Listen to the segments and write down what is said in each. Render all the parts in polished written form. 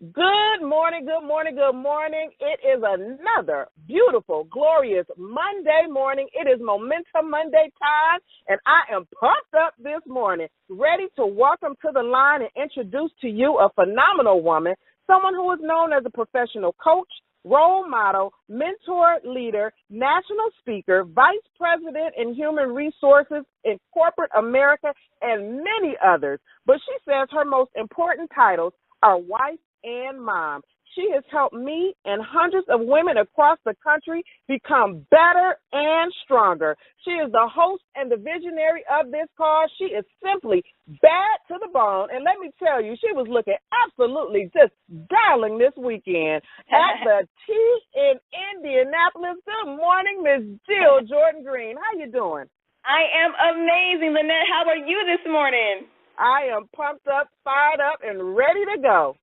Good morning, good morning, good morning. It is another beautiful, glorious Monday morning. It is Momentum Monday time, and I am pumped up this morning, ready to welcome to the line and introduce to you a phenomenal woman, someone who is known as a professional coach, role model, mentor, leader, national speaker, vice president in human resources in corporate America, and many others. But she says her most important titles are wife and mom. She has helped me and hundreds of women across the country become better and stronger. She is the host and the visionary of this cause. She is simply bad to the bone. And let me tell you, she was looking absolutely just darling this weekend at the Tea in Indianapolis. Good morning, Miss Jill Jordan Green. How you doing? I am amazing, Lynette. How are you this morning? I am pumped up, fired up, and ready to go.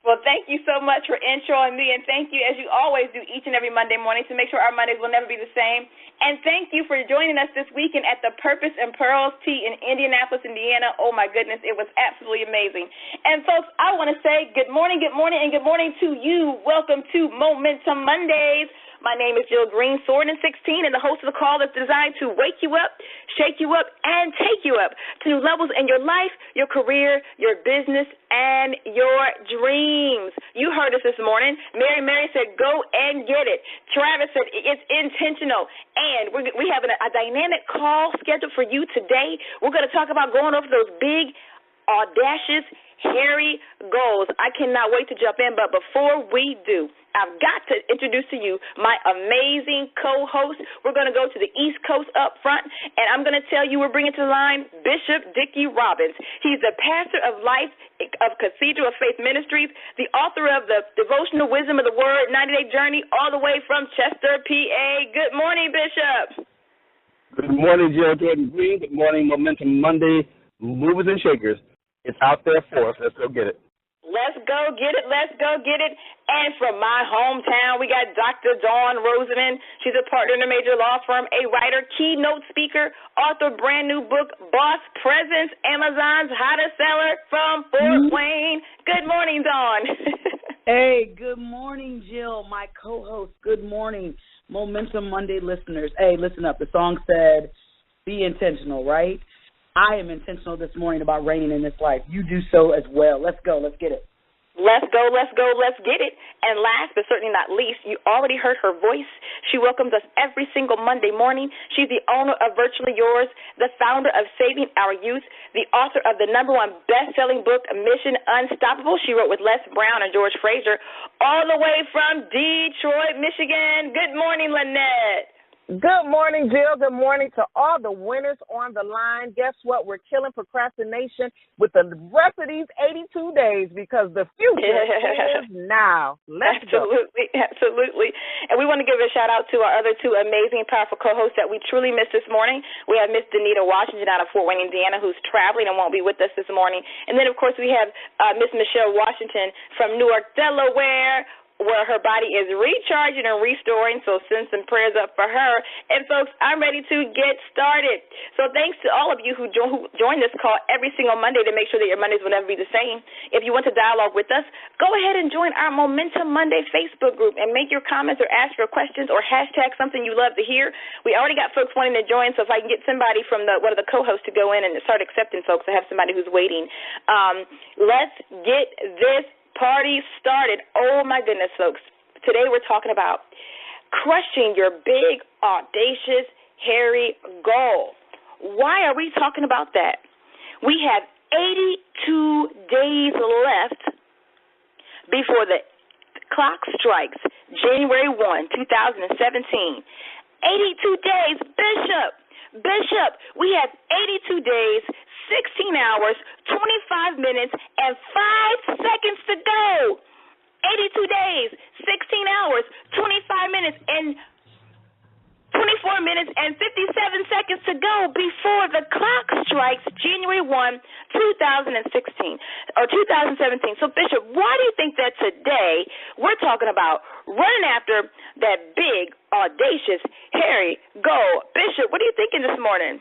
Well, thank you so much for introing me, and thank you, as you always do each and every Monday morning, to make sure our Mondays will never be the same. And thank you for joining us this weekend at the Purpose and Pearls Tea in Indianapolis, Indiana. Oh, my goodness, it was absolutely amazing. And, folks, I want to say good morning, and good morning to you. Welcome to Momentum Mondays. My name is Jill Green, Sword in 16, and the host of the call that's designed to wake you up, shake you up, and take you up to new levels in your life, your career, your business, and your dreams. You heard us this morning. Mary said, go and get it. Travis said, it's intentional. And we have a dynamic call scheduled for you today. We're going to talk about going over those big, audacious, hairy goals. I cannot wait to jump in, but before we do, I've got to introduce to you my amazing co-host. We're going to go to the East Coast up front, and I'm going to tell you we're bringing to the line Bishop Dickie Robbins. He's the pastor of life of Cathedral of Faith Ministries, the author of the Devotional Wisdom of the Word 90-Day Journey, all the way from Chester, PA. Good morning, Bishop. Good morning, Jill Jordan Green. Good morning, Momentum Monday, movers and shakers. It's out there for us. Let's go get it. Let's go get it. Let's go get it. And from my hometown, we got Dr. Dawn Rosamond. She's a partner in a major law firm, a writer, keynote speaker, author of brand new book, Boss Presence, Amazon's hottest seller from Fort Wayne. Good morning, Dawn. Hey, good morning, Jill, my co-host. Good morning, Momentum Monday listeners. Hey, listen up. The song said, be intentional, right? I am intentional this morning about reigning in this life. You do so as well. Let's go. Let's get it. Let's go. Let's go. Let's get it. And last but certainly not least, you already heard her voice. She welcomes us every single Monday morning. She's the owner of Virtually Yours, the founder of Saving Our Youth, the author of the #1 best-selling book, Mission Unstoppable. She wrote with Les Brown and George Fraser, all the way from Detroit, Michigan. Good morning, Lynette. Good morning, Jill. Good morning to all the winners on the line. Guess what? We're killing procrastination with the rest of these 82 days because the future is now. Let's absolutely, go. Absolutely. And we want to give a shout-out to our other two amazing, powerful co-hosts that we truly missed this morning. We have Miss Danita Washington out of Fort Wayne, Indiana, who's traveling and won't be with us this morning. And then, of course, we have Miss Michelle Washington from Newark, Delaware, where her body is recharging and restoring, so send some prayers up for her. And, folks, I'm ready to get started. So thanks to all of you who join this call every single Monday to make sure that your Mondays will never be the same. If you want to dialogue with us, go ahead and join our Momentum Monday Facebook group and make your comments or ask your questions or hashtag something you love to hear. We already got folks wanting to join, so if I can get somebody from one of the co-hosts to go in and start accepting folks, I have somebody who's waiting. Let's get this party started. Oh, my goodness, folks. Today we're talking about crushing your big, audacious, hairy goal. Why are we talking about that? We have 82 days left before the clock strikes January 1, 2017. 82 days. Bishop, we have 82 days, 16 hours, 25 minutes, and 5 seconds to go. 82 days, 16 hours, 25 minutes, and 24 minutes and 57 seconds to go before the clock strikes January 1, 2016, or 2017. So, Bishop, why do you think that today we're talking about running after that big, audacious, hairy goal? Bishop, what are you thinking this morning?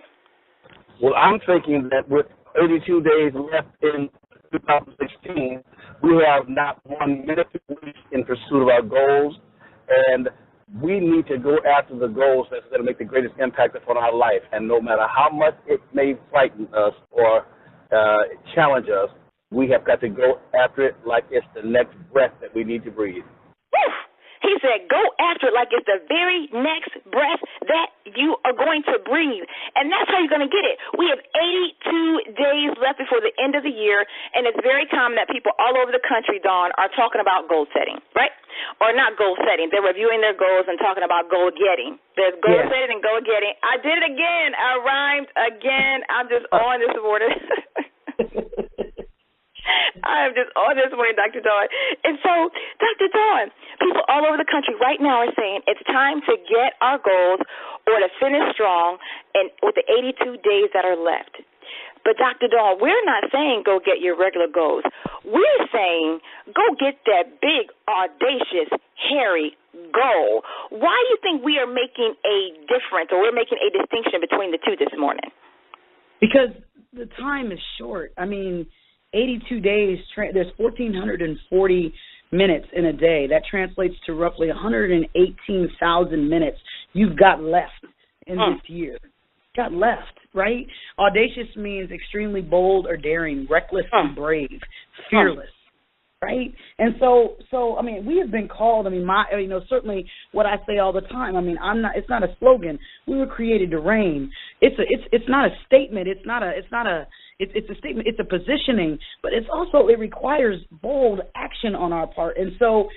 Well, I'm thinking that with 82 days left in 2016, We have not 1 minute to waste in pursuit of our goals, and we need to go after the goals that's going to make the greatest impact upon our life. And no matter how much it may frighten us or challenge us, we have got to go after it like it's the next breath that we need to breathe. Woo! He said, go after it like it's the very next breath that you are going to breathe. And that's how you're going to get it. We have 82 days left before the end of the year, and it's very common that people all over the country, Dawn, are talking about goal setting, right? Or not goal setting. They're reviewing their goals and talking about goal getting. There's goal setting and goal getting. I did it again. I rhymed again. I'm just on this morning. I am just on this morning, Dr. Dawn. And so, Dr. Dawn, people all over the country right now are saying it's time to get our goals or to finish strong and with the 82 days that are left. But, Dr. Dawn, we're not saying go get your regular goals. We're saying go get that big, audacious, hairy goal. Why do you think we are making a difference or we're making a distinction between the two this morning? Because the time is short. I mean, 82 days, there's 1,440 minutes in a day. That translates to roughly 118,000 minutes you've got left in this year. Got left, right? Audacious means extremely bold or daring, reckless and brave, fearless, right? And so I mean, we have been called. I mean, certainly what I say all the time. I mean, it's not a slogan. We were created to reign. It's not a statement. It's a statement. It's a positioning, but it's also, it requires bold action on our part. And so,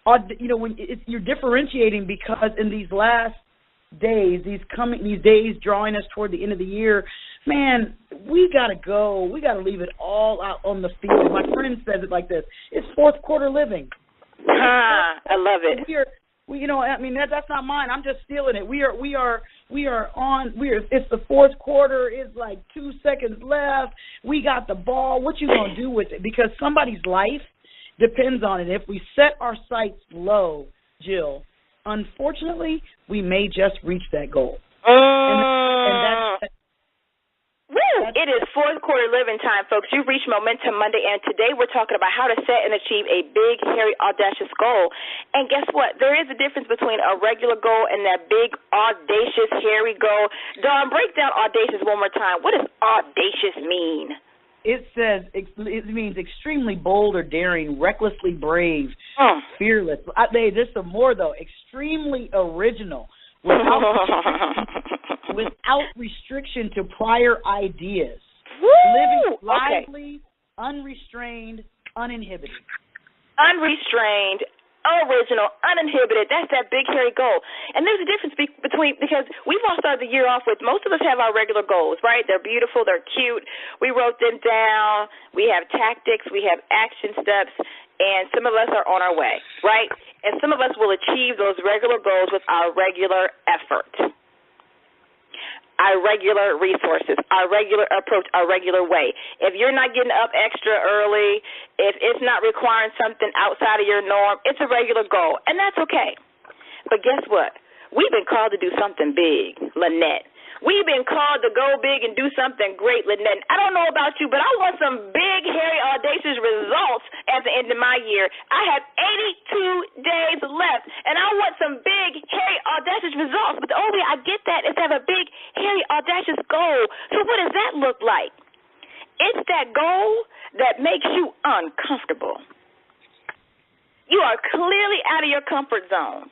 when you're differentiating, because in these last days, these days drawing us toward the end of the year, man, we gotta go. We gotta leave it all out on the field. My friend says it like this: it's fourth quarter living. I love it. That's not mine. I'm just stealing it. It's the fourth quarter. It's like 2 seconds left. We got the ball. What you gonna do with it? Because somebody's life depends on it. If we set our sights low, Jill, unfortunately, we may just reach that goal. It is fourth quarter living time, folks. You've reached Momentum Monday, and today we're talking about how to set and achieve a big, hairy, audacious goal. And guess what? There is a difference between a regular goal and that big, audacious, hairy goal. Dawn, break down audacious one more time. What does audacious mean? It means extremely bold or daring, recklessly brave, fearless. There's some more, though. Extremely original. Without restriction to prior ideas. Woo! Living lively, unrestrained, uninhibited. Unrestrained, original, uninhibited. That's that big, hairy goal. And there's a difference between, because we've all started the year off with, most of us have our regular goals, right? They're beautiful, they're cute. We wrote them down. We have tactics, we have action steps, and some of us are on our way, right? And some of us will achieve those regular goals with our regular effort, our regular resources, our regular approach, our regular way. If you're not getting up extra early, if it's not requiring something outside of your norm, it's a regular goal, and that's okay. But guess what? We've been called to do something big, Lynette. We've been called to go big and do something great, Lynette. I don't know about you, but I want some big, hairy, audacious results at the end of my year. I have 82 days left, and I want some big, hairy, audacious results. But the only way I get that is to have a big, hairy, audacious goal. So what does that look like? It's that goal that makes you uncomfortable. You are clearly out of your comfort zone.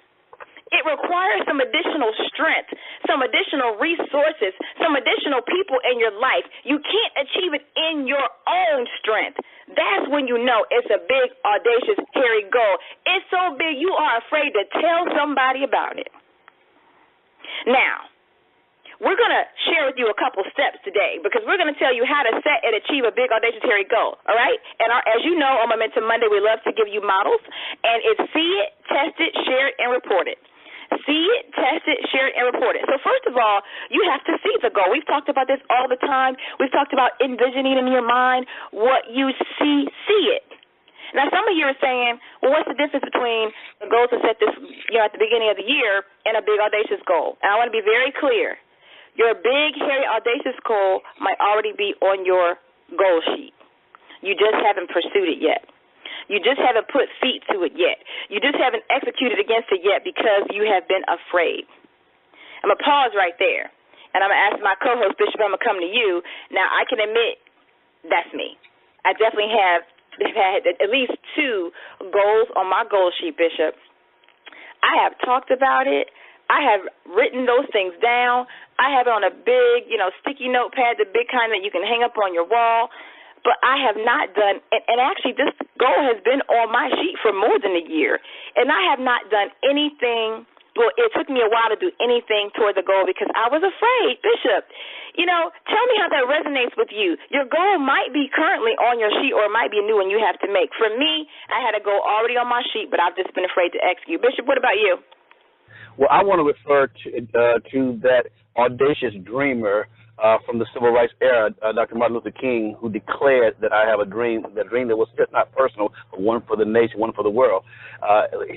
It requires some additional strength, some additional resources, some additional people in your life. You can't achieve it in your own strength. That's when you know it's a big, audacious, hairy goal. It's so big you are afraid to tell somebody about it. Now, we're going to share with you a couple steps today, because we're going to tell you how to set and achieve a big, audacious, hairy goal, all right? And as you know, on Momentum Monday, we love to give you models, and it's see it, test it, share it, and report it. See it, test it, share it, and report it. So first of all, you have to see the goal. We've talked about this all the time. We've talked about envisioning in your mind what you see it. Now, some of you are saying, well, what's the difference between the goal to set this, at the beginning of the year and a big, audacious goal? And I want to be very clear. Your big, hairy, audacious goal might already be on your goal sheet. You just haven't pursued it yet. You just haven't put feet to it yet. You just haven't executed against it yet because you have been afraid. I'm going to pause right there, and I'm going to ask my co-host, Bishop, I'm going to come to you. Now, I can admit that's me. I definitely have had at least 2 goals on my goal sheet, Bishop. I have talked about it. I have written those things down. I have it on a big, sticky notepad, the big kind that you can hang up on your wall. But I have not done, and actually this goal has been on my sheet for more than a year, and I have not done anything. Well, it took me a while to do anything toward the goal because I was afraid. Bishop, tell me how that resonates with you. Your goal might be currently on your sheet, or it might be a new one you have to make. For me, I had a goal already on my sheet, but I've just been afraid to execute. Bishop, what about you? Well, I want to refer to that audacious dreamer from the civil rights era, Dr. Martin Luther King, who declared that I have a dream that was just not personal, but one for the nation, one for the world.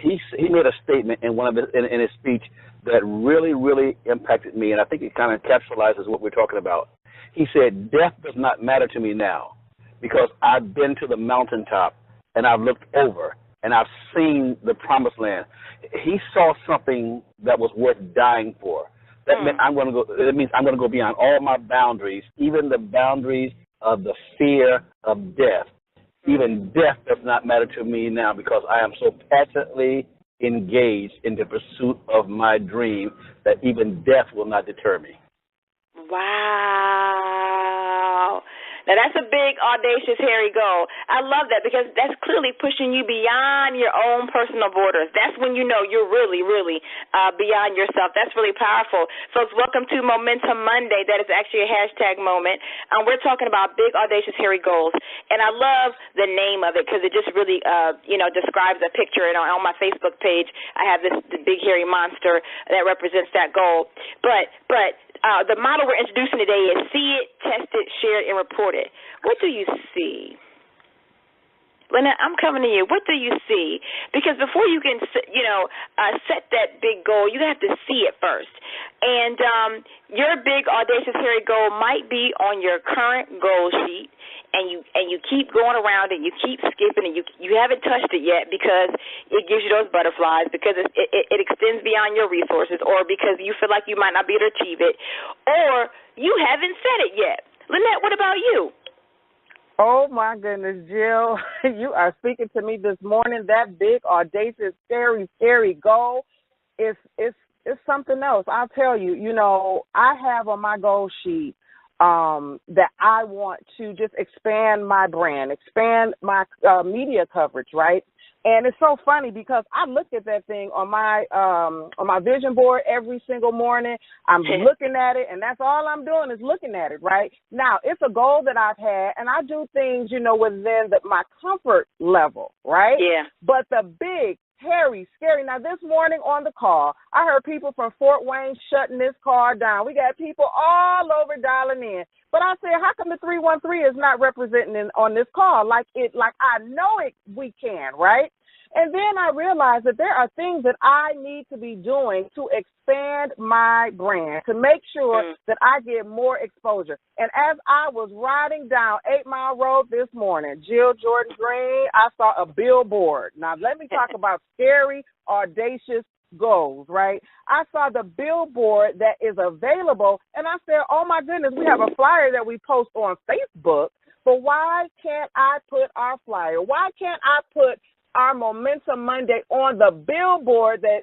He made a statement in in his speech that really, really impacted me, and I think it kind of capsulizes what we're talking about. He said, "Death does not matter to me now because I've been to the mountaintop and I've looked over and I've seen the promised land." He saw something that was worth dying for. That meant it means I'm going to go beyond all my boundaries, even the boundaries of the fear of death. Even death does not matter to me now because I am so passionately engaged in the pursuit of my dream that even death will not deter me. Wow. Now, that's a big, audacious, hairy goal. I love that because that's clearly pushing you beyond your own personal borders. That's when you know you're really, really beyond yourself. That's really powerful. Folks, welcome to Momentum Monday. That is actually a hashtag moment. We're talking about big, audacious, hairy goals. And I love the name of it because it just really, describes a picture. And on my Facebook page, I have the big, hairy monster that represents that goal. But the model we're introducing today is see it, test it, share it, and report it. What do you see? Lynette, I'm coming to you. What do you see? Because before you can, set that big goal, you have to see it first. And your big, audacious, hairy goal might be on your current goal sheet, and you keep going around it, you keep skipping it, you haven't touched it yet because it gives you those butterflies, because it extends beyond your resources, or because you feel like you might not be able to achieve it, or you haven't set it yet. Lynette, what about you? Oh, my goodness, Jill, you are speaking to me this morning. That big, audacious, scary goal is something else. I'll tell you, I have on my goal sheet that I want to just expand my brand, expand my media coverage, right? And it's so funny because I look at that thing on my vision board every single morning. I'm looking at it, and that's all I'm doing is looking at it, right? Now, it's a goal that I've had, and I do things, within my comfort level, right? Yeah. But the big, hairy, scary. Now, this morning on the call, I heard people from Fort Wayne shutting this car down. We got people all over dialing in. But I said, how come the 313 is not representing on this call like I know we can, right? And then I realized that there are things that I need to be doing to expand my brand, to make sure that I get more exposure. And as I was riding down 8 Mile Road this morning, Jill Jordan Green, I saw a billboard. Now, let me talk about scary, audacious goals, right? I saw the billboard that is available, and I said, oh, my goodness, we have a flyer that we post on Facebook, but why can't I put our flyer? Why can't I put our Momentum Monday on the billboard that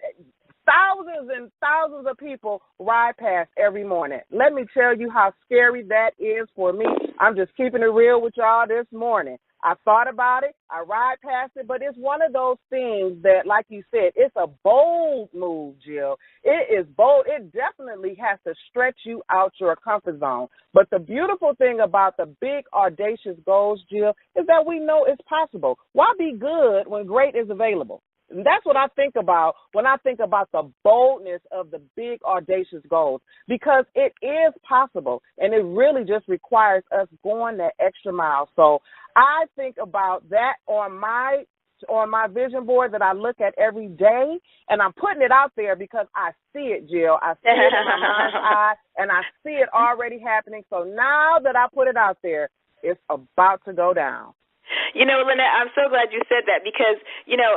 thousands and thousands of people ride past every morning? Let me tell you how scary that is for me. I'm just keeping it real with y'all this morning. I thought about it. I ride past it, but it's one of those things that, like you said, it's a bold move, Jill. It is bold. It definitely has to stretch you out your comfort zone. But the beautiful thing about the big, audacious goals, Jill, is that we know it's possible. Why be good when great is available? And that's what I think about when I think about the boldness of the big, audacious goals, because it is possible, and it really just requires us going that extra mile. So I think about that on my vision board that I look at every day, and I'm putting it out there because I see it, Jill. I see it in my mind's eye, and I see it already happening. So now that I put it out there, it's about to go down. You know, Lynette, I'm so glad you said that because, you know,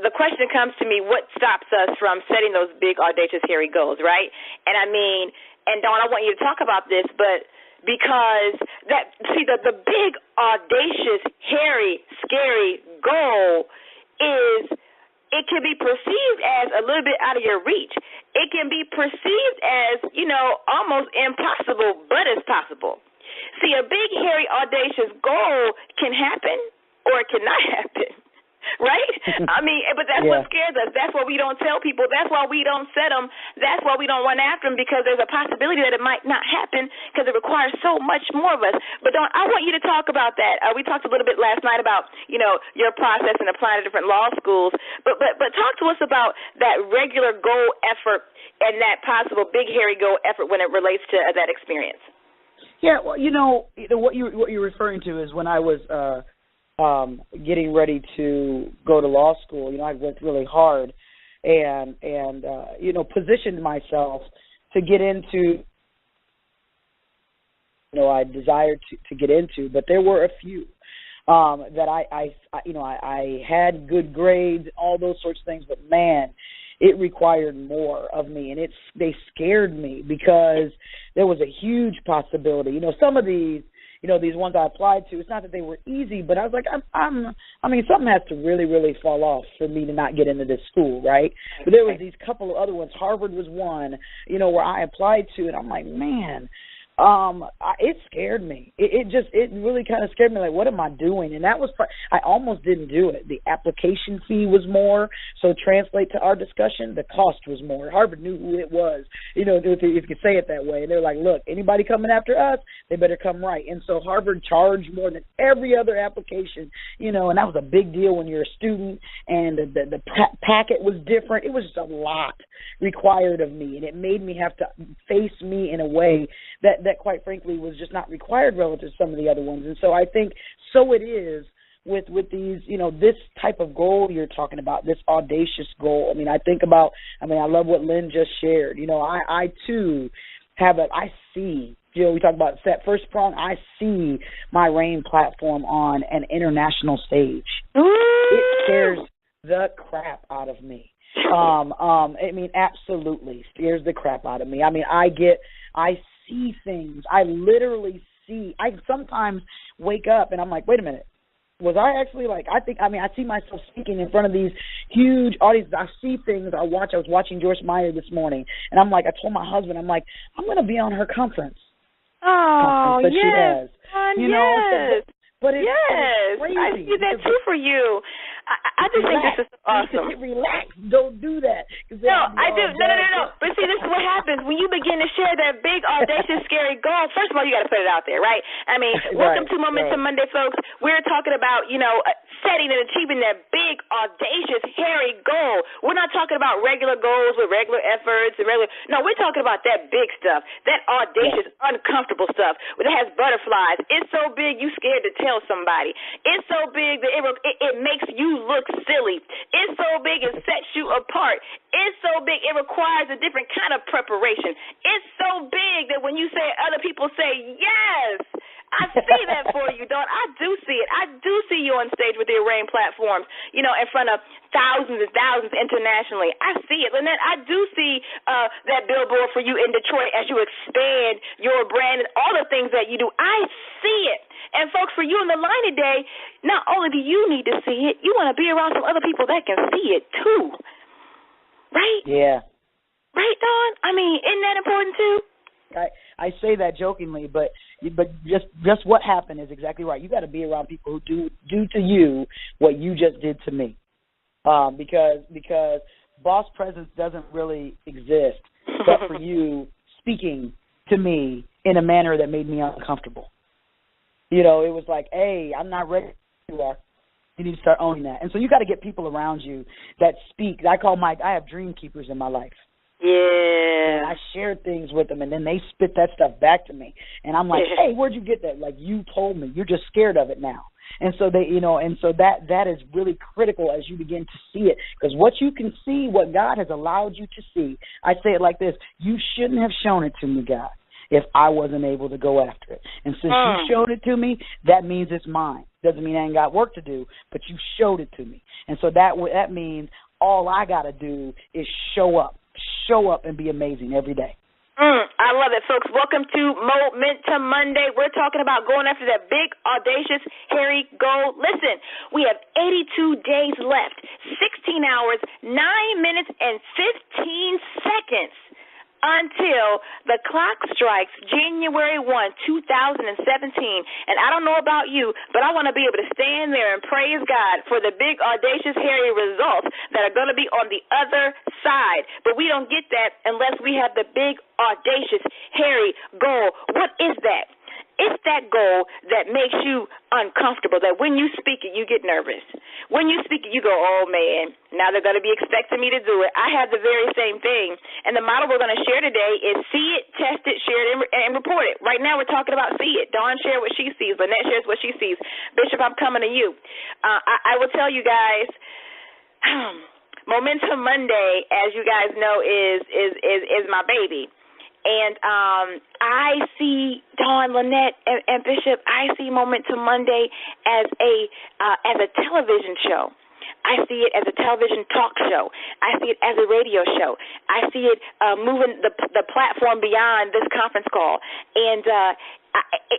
the question comes to me, what stops us from setting those big, audacious, hairy goals, right? And I mean, and Dawn, I want you to talk about this, but because the big, audacious, hairy, scary goal is, it can be perceived as a little bit out of your reach. It can be perceived as, you know, almost impossible, but it's possible. See, a big, hairy, audacious goal can happen or it cannot happen, right? I mean, but that's what scares us. That's why we don't tell people. That's why we don't set them. That's why we don't run after them, because there's a possibility that it might not happen because it requires so much more of us. But Dawn, I want you to talk about that. We talked a little bit last night about, you know, your process and applying to different law schools. But talk to us about that regular goal effort and that possible big, hairy goal effort when it relates to that experience. Yeah, well, you know what you're referring to is when I was getting ready to go to law school. You know, I worked really hard and you know, positioned myself to get into, you know, I desired to get into, but there were a few that I had good grades, all those sorts of things, but man, it required more of me, and they scared me because there was a huge possibility. You know, some of these, you know, these ones I applied to, it's not that they were easy, but I was like, I mean, something has to really, really fall off for me to not get into this school, right? But there was these couple of other ones. Harvard was one, you know, where I applied to, and I'm like, man, it scared me. It really kind of scared me. Like, what am I doing? And that was, I almost didn't do it. The application fee was more. So translate to our discussion, the cost was more. Harvard knew who it was, you know, if you could say it that way. And they're like, look, anybody coming after us, they better come right. And so Harvard charged more than every other application, you know, and that was a big deal when you're a student. And the packet was different. It was just a lot required of me, and it made me have to face me in a way that quite frankly was just not required relative to some of the other ones. And so I think so it is with these, you know, this type of goal you're talking about, this audacious goal. I mean, I love what Lynn just shared. You know, I too I see, you know, we talk about that first prong, I see my RAIN platform on an international stage. It scares the crap out of me. I mean, absolutely scares the crap out of me. I mean, I see things. I literally see. I sometimes wake up and I'm like, wait a minute. Was I actually I see myself speaking in front of these huge audiences. I see things. I was watching Joyce Meyer this morning, and I'm like, I told my husband, I'm like, I'm going to be on her conference. Oh, conference that yes. she has. You know, but it's crazy. I see that too for you. I just think this is awesome. Relax. Don't do that. No, I do. No. But see, this is what happens when you begin to share that big, audacious, scary goal. First of all, you got to put it out there, right? I mean, welcome to Momentum Monday, folks. We're talking about, you know, setting and achieving that big, audacious, hairy goal. We're not talking about regular goals with regular efforts and regular. No, we're talking about that big stuff, that audacious, uncomfortable stuff that has butterflies. It's so big you scared to tell somebody. It's so big that it makes you look silly. It's so big it sets you apart. It's so big it requires a different kind of preparation. It's so big that when you say it, other people say, yes, I see that for you, Dawn. I do see it. I do see you on stage with the RAIN platforms, you know, in front of thousands and thousands internationally. I see it. Lynette, I do see that billboard for you in Detroit as you expand your brand and all the things that you do. I see it. And, folks, for you on the line today, not only do you need to see it, you want to be around some other people that can see it, too. Right? Yeah. Right, Dawn? I mean, isn't that important, too? I say that jokingly, but just what happened is exactly right. You got to be around people who do to you what you just did to me, because boss presence doesn't really exist, but for you speaking to me in a manner that made me uncomfortable. You know, it was like, hey, I'm not ready. You are. You need to start owning that. And so you got to get people around you that speak. I have dream keepers in my life. Yeah. And I share things with them, and then they spit that stuff back to me. And I'm like, hey, where'd you get that? Like, you told me. You're just scared of it now. And so that is really critical as you begin to see it. Because what you can see, what God has allowed you to see, I say it like this, you shouldn't have shown it to me, God. if I wasn't able to go after it. And since you showed it to me, that means it's mine. Doesn't mean I ain't got work to do, but you showed it to me. And so that means all I got to do is show up and be amazing every day. I love it, folks. Welcome to Momentum Monday. We're talking about going after that big, audacious, hairy goal. Listen, we have 82 days left, 16 hours, 9 minutes, and 15 seconds until the clock strikes January 1, 2017. And I don't know about you, but I want to be able to stand there and praise God for the big, audacious, hairy results that are going to be on the other side. But we don't get that unless we have the big, audacious, hairy goal. What is that? It's that goal that makes you uncomfortable, that when you speak it, you get nervous. When you speak it, you go, oh, man, now they're going to be expecting me to do it. I have the very same thing. And the model we're going to share today is see it, test it, share it, and report it. Right now we're talking about see it. Dawn shares what she sees. Lynette shares what she sees. Bishop, I'm coming to you. I will tell you guys, Momentum Monday, as you guys know, is my baby. And I see Dawn, Lynette, and Bishop. I see Momentum Monday as a television show. I see it as a television talk show. I see it as a radio show. I see it moving the platform beyond this conference call. And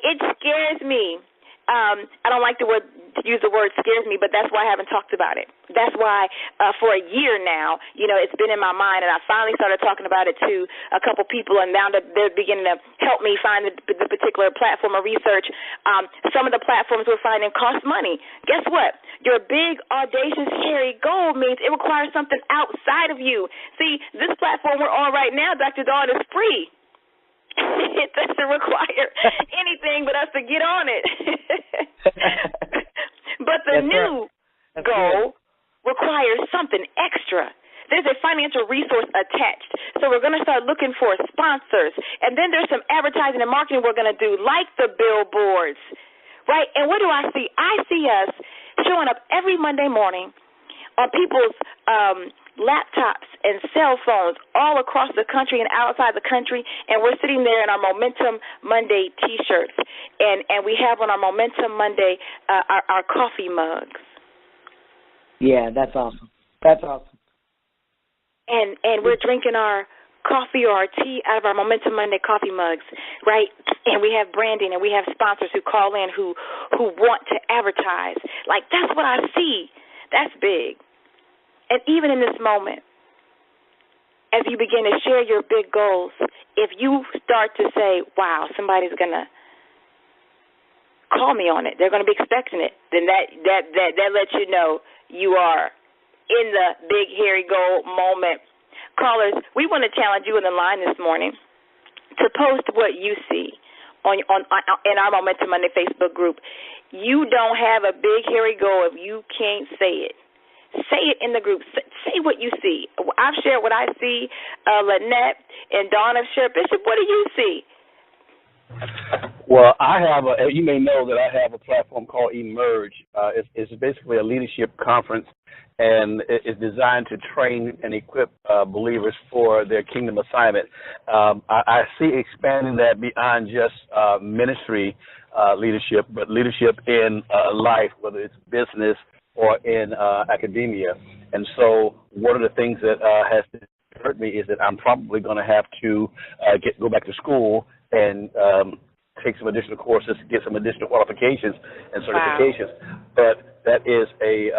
it scares me. I don't like to use the word scares me, but that's why I haven't talked about it. That's why for a year now, it's been in my mind, and I finally started talking about it to a couple people, and now they're beginning to help me find the particular platform of research. Some of the platforms we're finding cost money. Guess what? Your big, audacious, hairy goal means it requires something outside of you. See, this platform we're on right now, Dr. Dawn, is free. It doesn't require anything but us to get on it. But the new goal requires something extra. There's a financial resource attached. So we're going to start looking for sponsors. And then there's some advertising and marketing we're going to do, like the billboards, right? And what do I see? I see us showing up every Monday morning on people's laptops and cell phones all across the country and outside the country, and we're sitting there in our Momentum Monday T-shirts, and we have on our Momentum Monday our coffee mugs. Yeah, that's awesome. That's awesome. And we're drinking our coffee or our tea out of our Momentum Monday coffee mugs, right? And we have branding, and we have sponsors who call in who want to advertise. Like, that's what I see. That's big. And even in this moment, as you begin to share your big goals, if you start to say, wow, somebody's going to call me on it, they're going to be expecting it, then that lets you know you are in the big, hairy goal moment. Callers, we want to challenge you in the line this morning to post what you see on in our Momentum Monday Facebook group. You don't have a big, hairy goal if you can't say it. Say it in the group. Say what you see. I've shared what I see. Lynette and Dawn have shared. Bishop, what do you see? Well, you may know that I have a platform called Emerge. It's basically a leadership conference, and it's designed to train and equip believers for their kingdom assignment. I see expanding that beyond just ministry leadership, but leadership in life, whether it's business or in academia. And so one of the things that has hurt me is that I'm probably going to have to go back to school and take some additional courses, get some additional qualifications and certifications. Wow. But that is a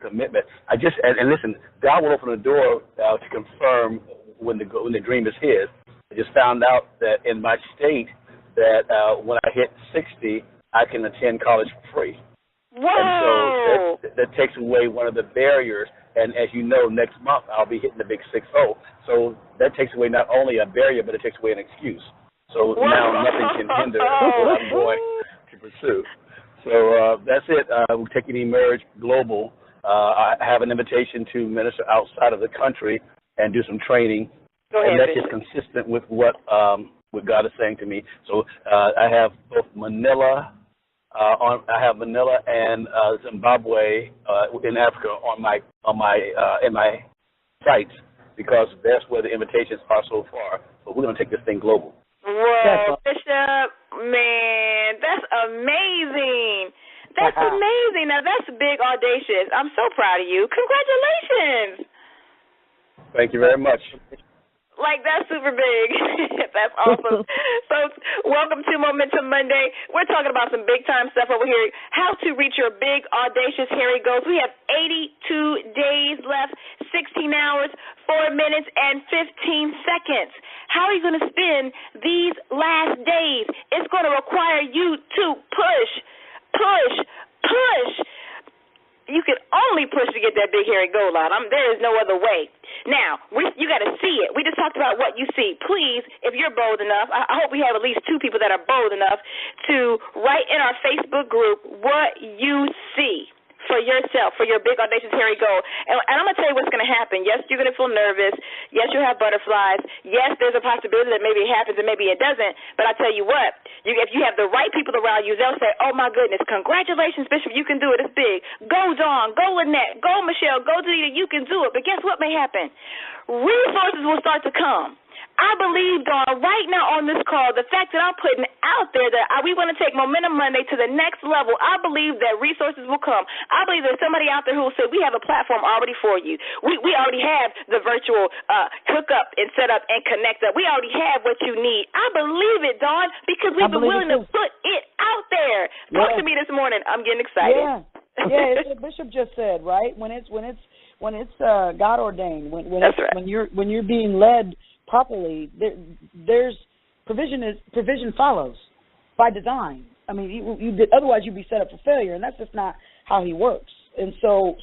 commitment. And listen, God will open the door to confirm when the dream is His. I just found out that in my state that when I hit 60, I can attend college for free. Whoa. And so that takes away one of the barriers. And as you know, next month I'll be hitting the big 6-0. So that takes away not only a barrier, but it takes away an excuse. So now nothing can hinder what I'm going to pursue. So that's it. We're taking Emerge Global. I have an invitation to minister outside of the country and do some training. Go ahead, and that's just consistent with what God is saying to me. So I have both Manila. I have Manila and Zimbabwe in Africa in my sites because that's where the invitations are so far. But we're going to take this thing global. Whoa, Bishop, man, that's amazing. That's amazing. Now, that's big, Audacious. I'm so proud of you. Congratulations. Thank you very much. Like, that's super big. That's awesome. Folks, welcome to Momentum Monday. We're talking about some big-time stuff over here. How to reach your big, audacious, hairy goals. We have 82 days left, 16 hours, 4 minutes, and 15 seconds. How are you going to spend these last days? It's going to require you to push. You can only push to get that big, hairy goal out. There is no other way. Now, you got to see it. We just talked about what you see. Please, if you're bold enough, I hope we have at least 2 people that are bold enough to write in our Facebook group what you see for yourself, for your big, audacious, hairy goal. And I'm going to tell you what's going to happen. Yes, you're going to feel nervous. Yes, you'll have butterflies. Yes, there's a possibility that maybe it happens and maybe it doesn't. But I tell you what, if you have the right people around you, they'll say, oh, my goodness, congratulations, Bishop, you can do it. It's big. Go, Dawn. Go, Lynette. Go, Michelle. Go, Danita. You can do it. But guess what may happen? Resources will start to come. I believe, Dawn, right now on this call, the fact that I'm putting out there that we want to take Momentum Monday to the next level, I believe that resources will come. I believe there's somebody out there who will say, we have a platform already for you. We already have the virtual hook up and set up and connect up. We already have what you need. I believe it, Dawn, because we've been willing to put it out there. Talk to me this morning. I'm getting excited. Yeah, it's what Bishop just said, right? When it's God ordained, when you're being led properly, there's provision follows by design. I mean, otherwise you'd be set up for failure, and that's just not how he works. And so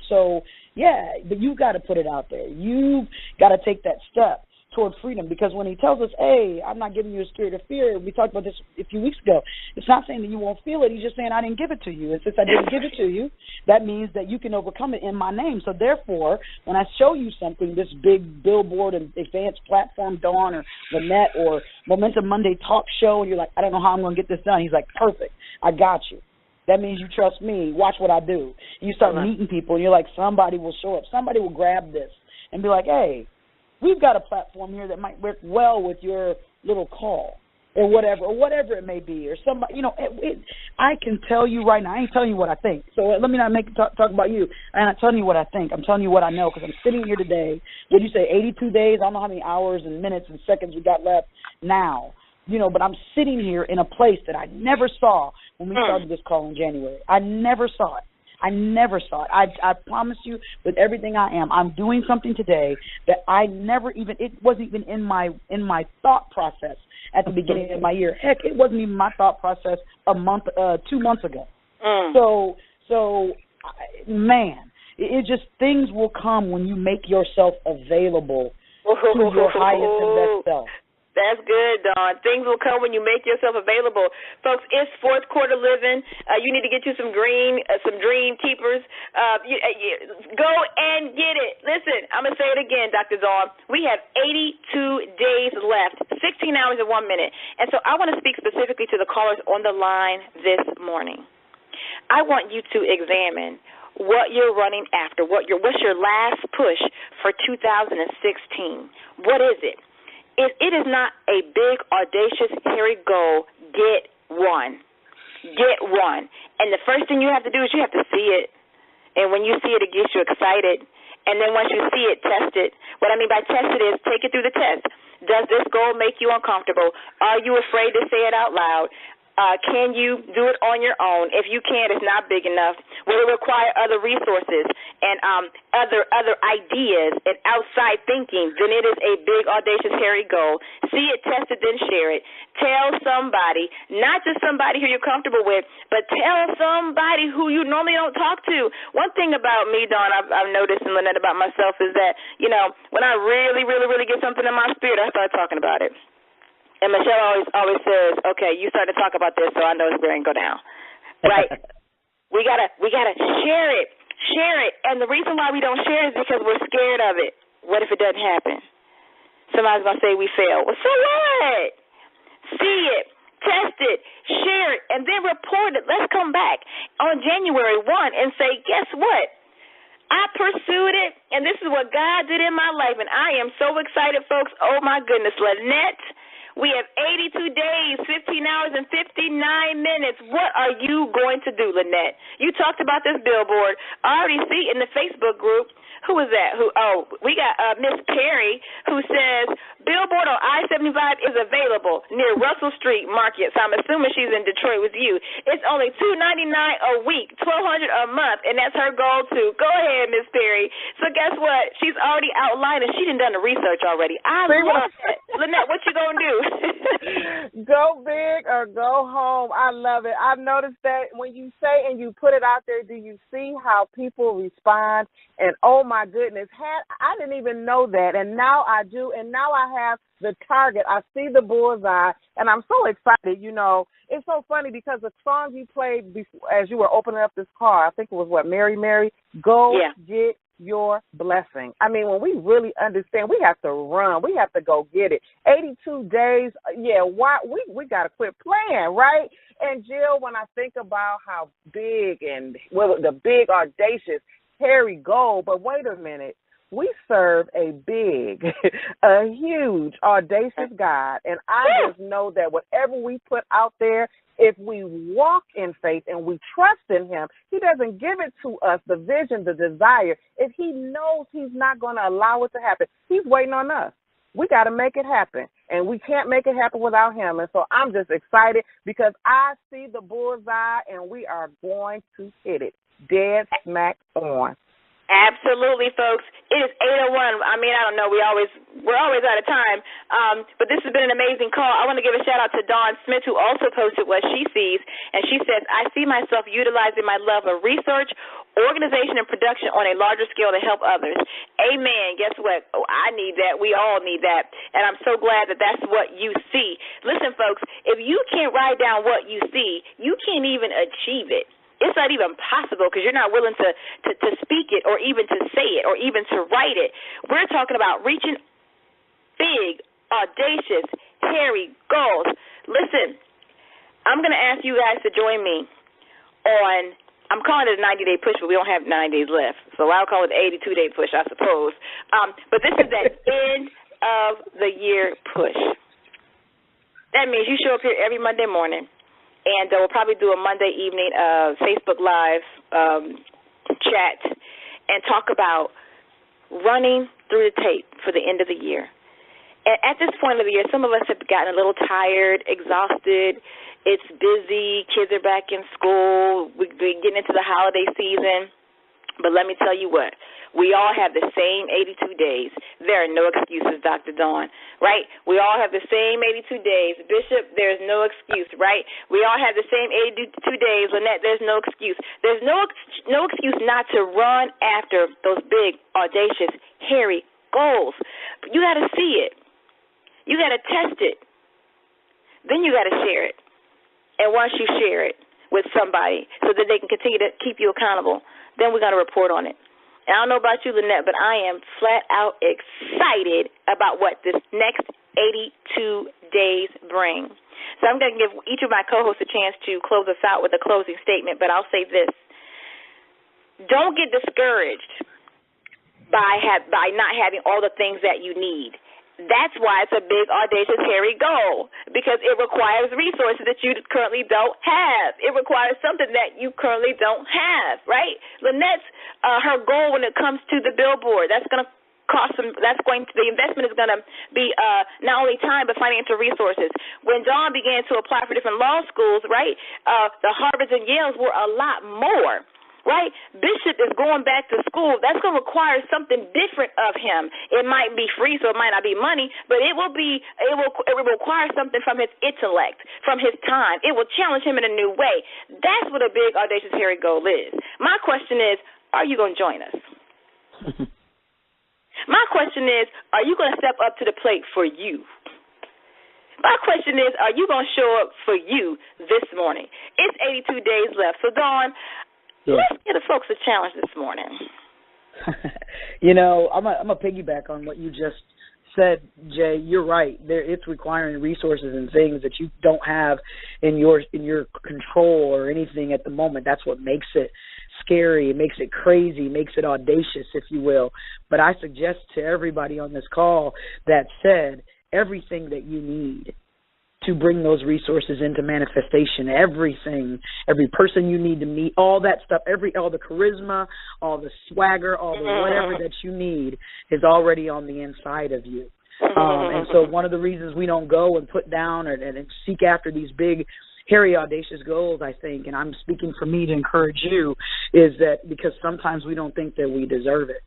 yeah, but you've got to put it out there. You've got to take that step toward freedom, because when he tells us, hey, I'm not giving you a spirit of fear, we talked about this a few weeks ago, it's not saying that you won't feel it. He's just saying I didn't give it to you. And since I didn't give it to you, that means that you can overcome it in my name. So therefore, when I show you something, this big billboard and advanced platform, Dawn or Lynette or Momentum Monday talk show, and you're like, I don't know how I'm going to get this done. He's like, perfect. I got you. That means you trust me. Watch what I do. You start meeting people, and you're like, somebody will show up. Somebody will grab this and be like, hey, we've got a platform here that might work well with your little call or whatever it may be, or somebody, I can tell you right now, I ain't telling you what I think. So let me not make it talk about you. I'm not telling you what I think. I'm telling you what I know, because I'm sitting here today. What did you say, 82 days? I don't know how many hours and minutes and seconds we got left now. But I'm sitting here in a place that I never saw when we started this call in January. I never saw it. I promise you, with everything I am, I'm doing something today that it wasn't even in my thought process at the beginning of my year. Heck, it wasn't even my thought process 2 months ago. So, man, it just, things will come when you make yourself available to your highest and best self. That's good, Dawn. Things will come when you make yourself available. Folks, it's fourth quarter living. You need to get you some dream keepers. Go and get it. Listen, I'm going to say it again, Dr. Dawn. We have 82 days left, 16 hours and 1 minute. And so I want to speak specifically to the callers on the line this morning. I want you to examine what you're running after, what's your last push for 2016. What is it? If it is not a big, audacious, hairy goal, get one. Get one. And the first thing you have to do is you have to see it. And when you see it, it gets you excited. And then once you see it, test it. What I mean by test it is take it through the test. Does this goal make you uncomfortable? Are you afraid to say it out loud? Can you do it on your own? If you can't, it's not big enough. Will it require other resources and other ideas and outside thinking? Then it is a big, audacious, hairy goal. See it, test it, then share it. Tell somebody, not just somebody who you're comfortable with, but tell somebody who you normally don't talk to. One thing about me, Dawn, I've noticed, and Lynette, about myself, is that, when I really, really, really get something in my spirit, I start talking about it. And Michelle always says, okay, you start to talk about this, so I know it's going to go down. Right? we gotta share it. Share it. And the reason why we don't share it is because we're scared of it. What if it doesn't happen? Somebody's going to say we failed. Well, so what? See it. Test it. Share it. And then report it. Let's come back on January 1 and say, guess what? I pursued it, and this is what God did in my life, and I am so excited, folks. Oh, my goodness. Lynette, We have 82 days, 15 hours, and 59 minutes. What are you going to do, Lynette? You talked about this billboard. I already see in the Facebook group. Who is that? We got Miss Perry, who says, billboard on I-75 is available near Russell Street Market. So I'm assuming she's in Detroit with you. It's only $2.99 a week, $1,200 a month, and that's her goal too. Go ahead, Miss Perry. So guess what? She's already outlined, and she done the research already. I love it. Lynette, what you gonna do? Go big or go home. I love it. I've noticed that when you say and you put it out there, do you see how people respond? And oh my goodness, I didn't even know that, and now I do, and now I have the target. I see the bullseye, and I'm so excited. You know, it's so funny because the song you played before, as you were opening up this car, I think it was what, Mary, go get your blessing. I mean, when we really understand, we have to run. We have to go get it. 82 days, we got to quit playing, right? And Jill, when I think about how big and the big, audacious, hairy goal, but wait a minute. We serve a big, a huge, audacious God, and I just know that whatever we put out there, if we walk in faith and we trust in him, he doesn't give it to us, the vision, the desire, if he knows he's not going to allow it to happen. He's waiting on us. We got to make it happen, and we can't make it happen without him. And so I'm just excited because I see the bullseye, and we are going to hit it dead smack on. Absolutely, folks. It is 8:01. I mean, I don't know. We're always out of time. But this has been an amazing call. I want to give a shout-out to Dawn Smith, who also posted what she sees. And she says, I see myself utilizing my love of research, organization, and production on a larger scale to help others. Amen. Guess what? Oh, I need that. We all need that. And I'm so glad that that's what you see. Listen, folks, if you can't write down what you see, you can't even achieve it. It's not even possible because you're not willing to speak it or even to say it or even to write it. We're talking about reaching big, audacious, hairy goals. Listen, I'm going to ask you guys to join me on, I'm calling it a 90-day push, but we don't have 90 days left. So I'll call it the 82-day push, I suppose. But this is that end of the year push. That means you show up here every Monday morning. And we'll probably do a Monday evening Facebook Live chat and talk about running through the tape for the end of the year. And at this point of the year, some of us have gotten a little tired, exhausted. It's busy. Kids are back in school. We're getting into the holiday season. But let me tell you what. We all have the same 82 days. There are no excuses, Dr. Dawn, right? We all have the same 82 days. Bishop, there's no excuse, right? We all have the same 82 days. Lynette, there's no excuse. There's no excuse not to run after those big, audacious, hairy goals. But you got to see it. You got to test it. Then you got to share it. And once you share it with somebody so that they can continue to keep you accountable, then we're going to report on it. And I don't know about you, Lynette, but I am flat out excited about what this next 82 days bring. So I'm going to give each of my co-hosts a chance to close us out with a closing statement, but I'll say this. Don't get discouraged by not having all the things that you need. That's why it's a big, audacious, hairy goal, because it requires resources that you currently don't have. It requires something that you currently don't have, right? Lynette's, her goal when it comes to the billboard, that's going to cost some, the investment is going to be not only time but financial resources. When Dawn began to apply for different law schools, right, the Harvards and Yales were a lot more. Right? Bishop is going back to school. That's going to require something different of him. It might be free, so it might not be money, but it will require something from his intellect, from his time. It will challenge him in a new way. That's what a big, audacious, hairy goal is. My question is, are you going to join us? My question is, are you going to step up to the plate for you? My question is, are you going to show up for you this morning? It's 82 days left. So, Dawn, let's give the folks a challenge this morning. You know, I'm a piggyback on what you just said, Jay. You're right. It's requiring resources and things that you don't have in your control or anything at the moment. That's what makes it scary. It makes it crazy. Makes it audacious, if you will. But I suggest to everybody on this call that said everything that you need to bring those resources into manifestation. Everything, every person you need to meet, all that stuff, all the charisma, all the swagger, all the whatever that you need is already on the inside of you. And so one of the reasons we don't go and put down and seek after these big, hairy, audacious goals, I think, and I'm speaking for me to encourage you, is that because sometimes we don't think that we deserve it.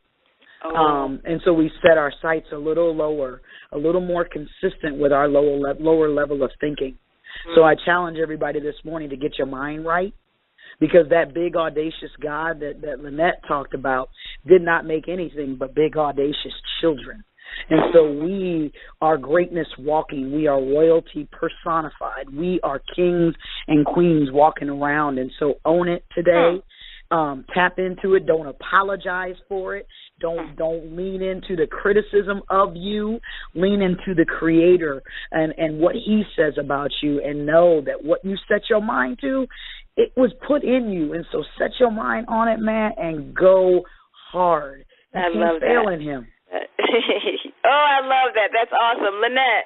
And so we set our sights a little lower, a little more consistent with our lower level of thinking. So I challenge everybody this morning to get your mind right, because that big, audacious God that Lynette talked about did not make anything but big, audacious children. And so we are greatness walking. We are royalty personified. We are kings and queens walking around. And so own it today. Tap into it. Don't apologize for it. Don't lean into the criticism of you. Lean into the Creator and what He says about you, and know that what you set your mind to, it was put in you. And so set your mind on it, man, and go hard. You can't fail in Him. I love that. That's awesome. Lynette.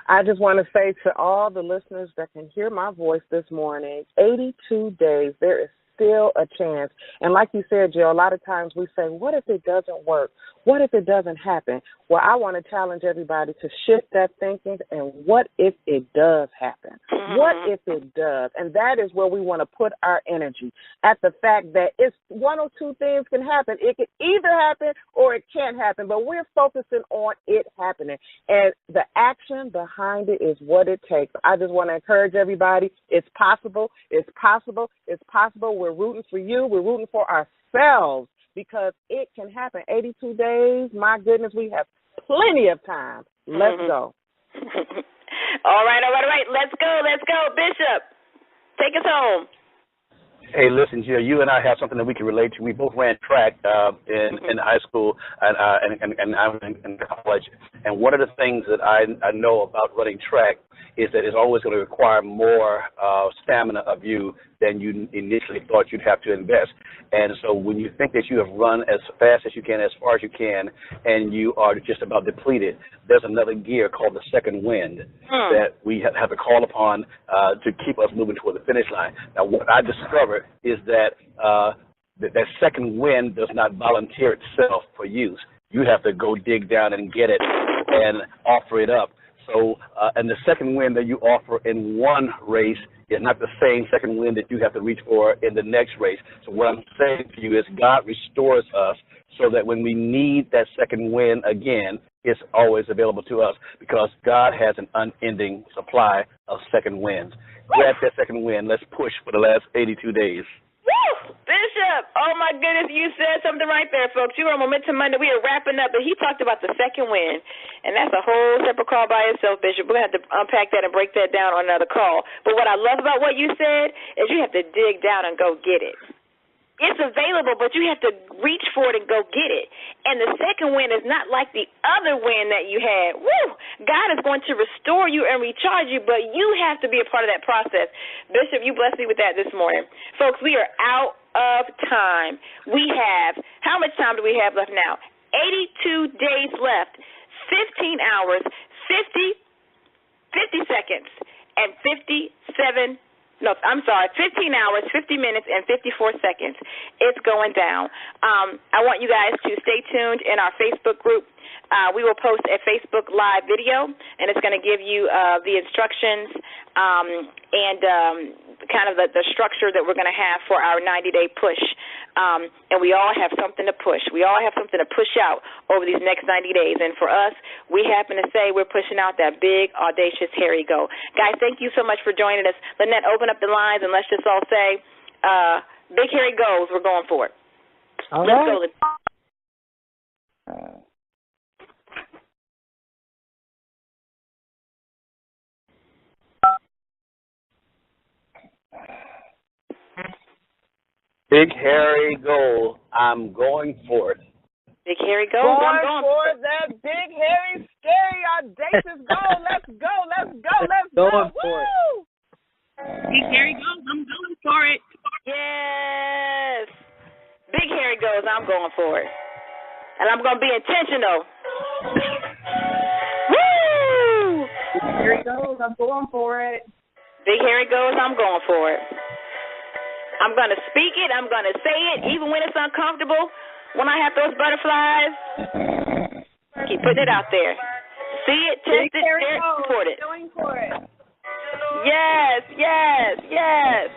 I just want to say to all the listeners that can hear my voice this morning, 82 days, there is still a chance. And like you said, Jill, a lot of times we say, what if it doesn't work? What if it doesn't happen? Well, I want to challenge everybody to shift that thinking, and what if it does happen? What if it does? And that is where we want to put our energy, at the fact that it's one or two things can happen. It can either happen or it can't happen, but we're focusing on it happening. And the action behind it is what it takes. I just want to encourage everybody. It's possible. It's possible. It's possible. We're rooting for you. We're rooting for ourselves, because it can happen. 82 days, my goodness, we have plenty of time. Let's go. All right. Let's go. Bishop, take us home. Hey, listen, Jill, you and I have something that we can relate to. We both ran track in high school and I was in college. And one of the things that I know about running track is that it's always going to require more stamina of you than you initially thought you'd have to invest. And so when you think that you have run as fast as you can, as far as you can, and you are just about depleted, there's another gear called the second wind that we have to call upon to keep us moving toward the finish line. Now, what I discovered is that that second wind does not volunteer itself for use. You have to go dig down and get it and offer it up. So, and the second wind that you offer in one race is not the same second wind that you have to reach for in the next race. So what I'm saying to you is God restores us so that when we need that second wind again, it's always available to us, because God has an unending supply of second winds. Grab that second wind. Let's push for the last 82 days. Woo! Bishop, oh my goodness, you said something right there, folks. You were on Momentum Monday. We are wrapping up, but he talked about the second wind, and that's a whole separate call by itself, Bishop. We're going to have to unpack that and break that down on another call. But what I love about what you said is you have to dig down and go get it. It's available, but you have to reach for it and go get it. And the second wind is not like the other wind that you had. Woo! God is going to restore you and recharge you, but you have to be a part of that process. Bishop, you blessed me with that this morning. Folks, we are out of time. We have, how much time do we have left now? 82 days left, 15 hours, 50 seconds, and 15 hours, 50 minutes, and 54 seconds. It's going down. I want you guys to stay tuned in our Facebook group. We will post a Facebook Live video, and it's going to give you the instructions and kind of the structure that we're going to have for our 90-day push. And we all have something to push. We all have something to push out over these next 90 days. And for us, we happen to say we're pushing out that big, audacious, hairy goal. Guys, thank you so much for joining us. Lynette, open up the lines, and let's just all say, big, hairy goals, we're going for it. All let's right. go, Lynette. Big, hairy goal. I'm going for it. Big, hairy goal. I'm going for that big, hairy, scary, audacious goal. Let's go. Let's go. Let's go. Going for it. Woo! Big hairy goals. I'm going for it. Yes. Big, hairy goals. I'm going for it. And I'm going to be intentional. Woo! Here it goes. I'm going for it. Big Harry goes, I'm going for it. I'm going to speak it. I'm going to say it, even when it's uncomfortable. When I have those butterflies, keep putting it out there. See it, test it, share it, support it. Going for it. Yes, yes, yes.